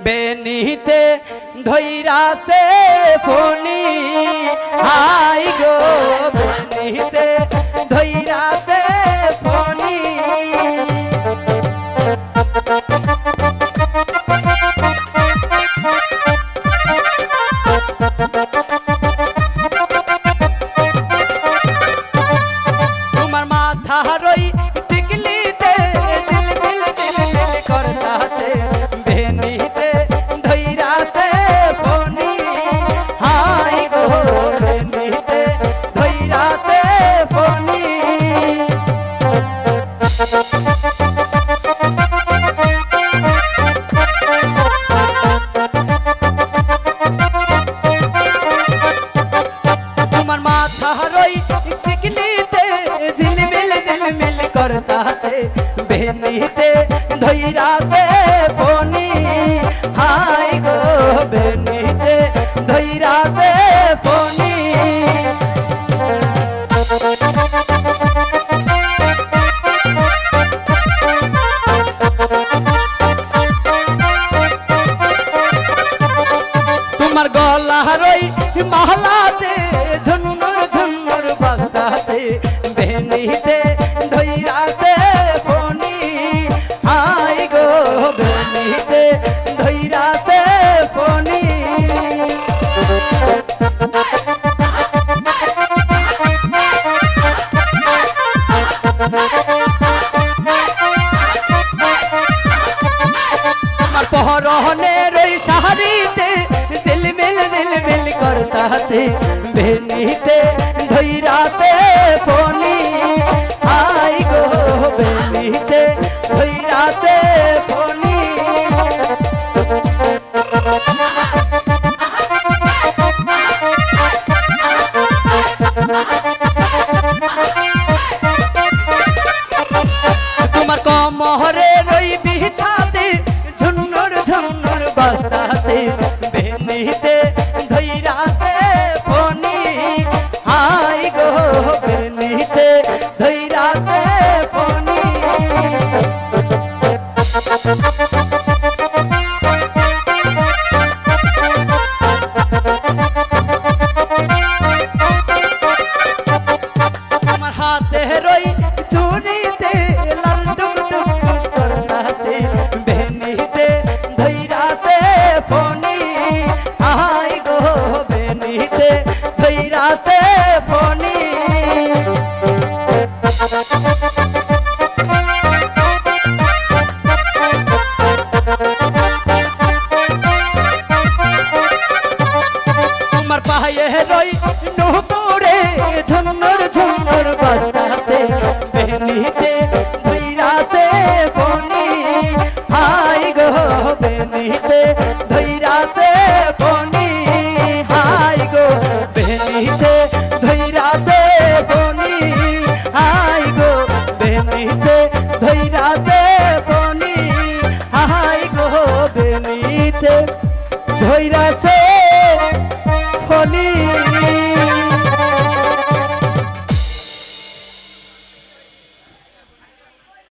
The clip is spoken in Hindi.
बेनीते धैरा से फोनी हाय गो बेनीते धैरा से फोनी तुम्हार माथा रोई टिकलीते झिलमिल झिलमिल करता से बेनीते धैरा से फोनी हाय गो बेनीते धैरा से फोनी तुम्हार माथा रोई टिकलीते झिलमिल झिलमिल करता से बेनीते धैरा से फोनी हाय गो बेनीते धैरा से फोनी तुम्हार गला रोई महला दे झुन्नुर झुन्नुर बजता से बेनीते धैरा से फोनी हाय गो बेनीते धैरा से फोनी तुम्हार पहरने रोई शहरीते झिलमिल झिलमिल करता से बेनीते धैरा से फोनी हाय गो बेनीते धैरा से फोनी तुम्हार कमरे रोई बिछाते झुन्नुर झुन्नुर बजता से बेनीते धैरा से फोनी हाय गो बेनीते धैरा से फोनी तुम्हार हाथे रोई चूड़ीते लाल डुक डुक करता से बेनीते धैरा से फोनी हाय गो बेनीते धैरा से फोनी तुम्हार पाये रोई नुपुरे झुन्नुर झुन्नुर बजता से बेनीते धैरा से फोनी हाय गो बेनीते धैरा से फोनी हाय गो बेनीते धैरा से फोनी हाय गो बेनीते धैरा से फोनी हाय गो बेनीते धैरा से